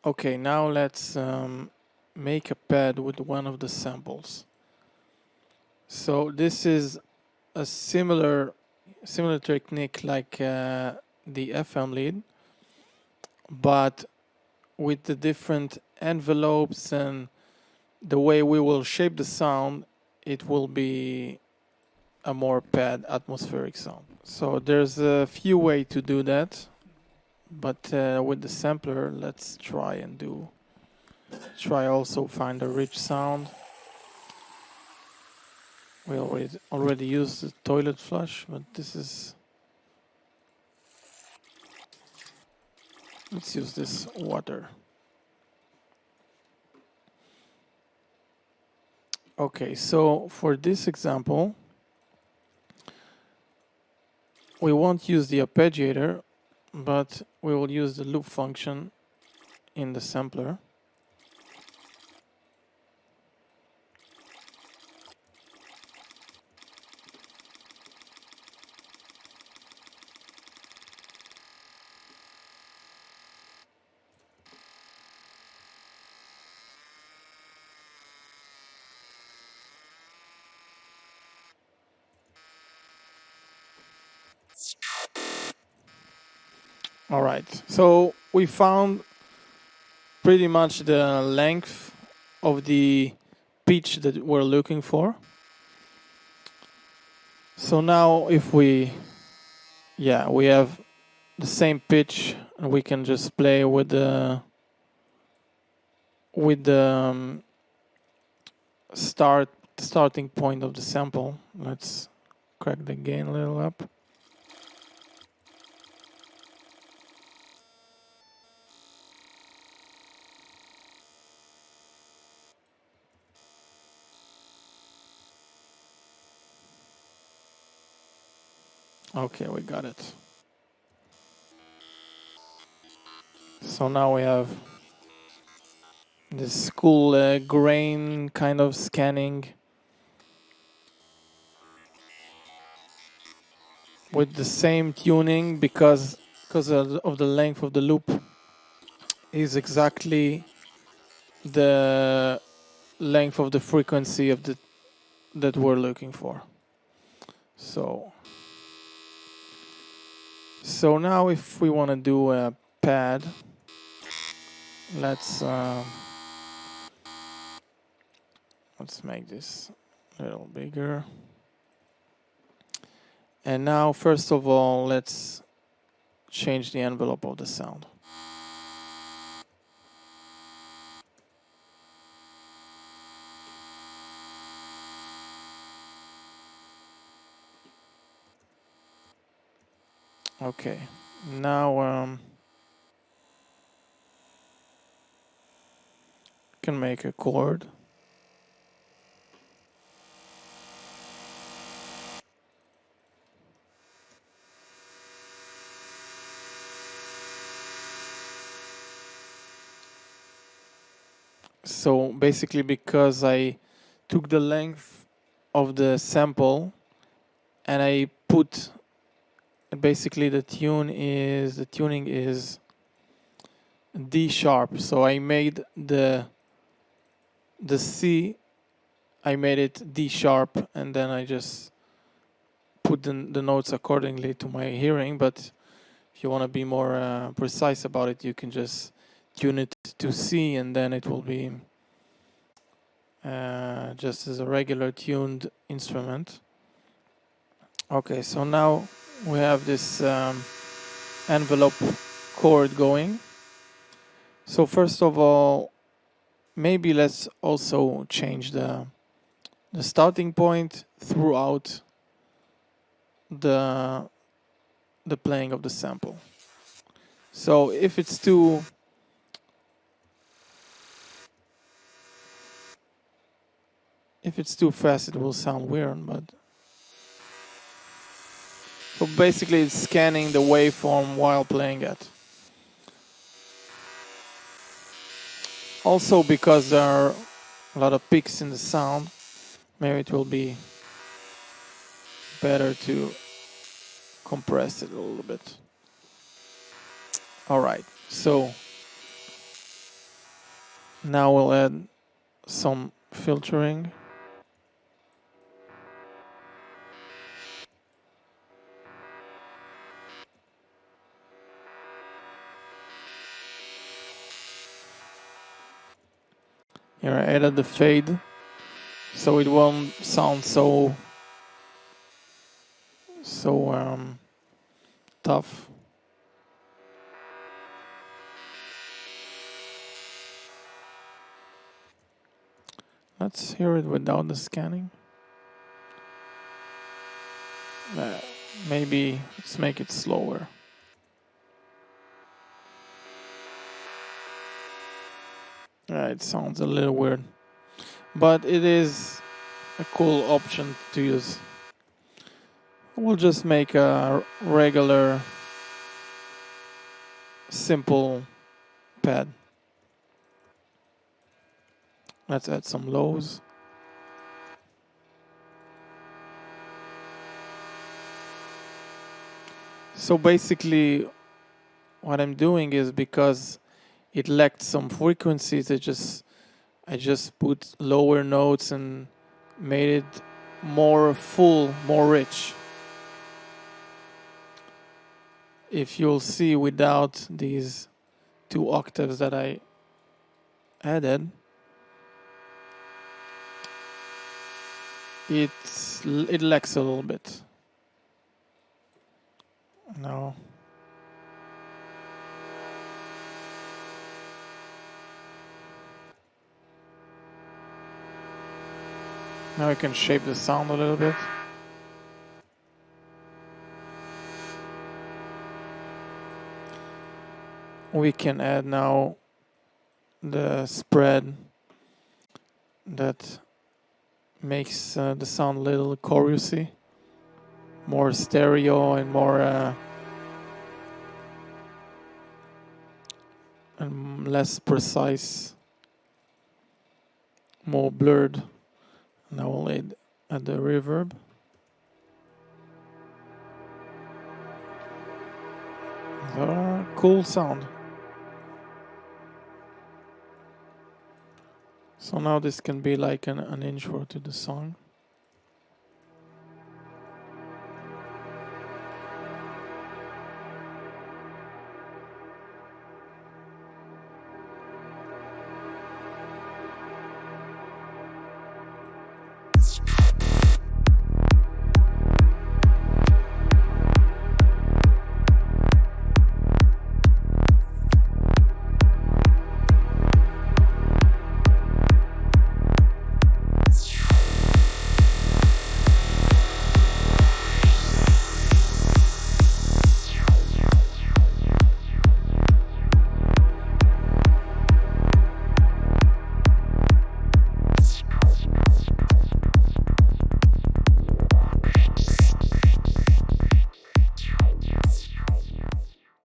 Okay, now let's make a pad with one of the samples. So this is a similar technique like the FM lead, but with the different envelopes and the way we will shape the sound, it will be a more pad atmospheric sound. So there's a few ways to do that, but with the sampler, let's try also find a rich sound. We already used the toilet flush, but this is, let's use this water. Okay, so for this example, we won't use the arpeggiator, but we will use the loop function in the sampler. All right, so we found pretty much the length of the pitch that we're looking for. So now if we have the same pitch, and we can just play with the starting point of the sample. Let's crack the gain a little up. Okay, we got it. So now we have this cool grain kind of scanning with the same tuning, because of the length of the loop is exactly the length of the frequency of that we're looking for. So now if we want to do a pad, let's make this a little bigger. And now, first of all, let's change the envelope of the sound. Okay, now can make a chord. So basically, because I took the length of the sample and I put, basically the tuning is D sharp. So I made the C, I made it D sharp, and then I just put the notes accordingly to my hearing. But if you want to be more precise about it, you can just tune it to C, and then it will be just as a regular tuned instrument. Okay, so now we have this envelope chord going. So first of all, maybe let's also change the starting point throughout the playing of the sample. So if it's too fast, it will sound weird, but so basically it's scanning the waveform while playing it. Also, because there are a lot of peaks in the sound, maybe it will be better to compress it a little bit. All right, so Now we'll add some filtering. Here I added the fade, so it won't sound so tough. Let's hear it without the scanning. Maybe let's make it slower. It sounds a little weird, but it is a cool option to use. We'll just make a regular, simple pad. Let's add some lows. So basically, what I'm doing is, because it lacked some frequencies, I just put lower notes and made it more full, more rich. If you'll see, without these 2 octaves that I added, it lacks a little bit. Now I can shape the sound a little bit. We can add now the spread that makes the sound a little chorusy, more stereo and more and less precise, more blurred. Now we'll add the reverb. Cool sound. So now this can be like an intro to the song.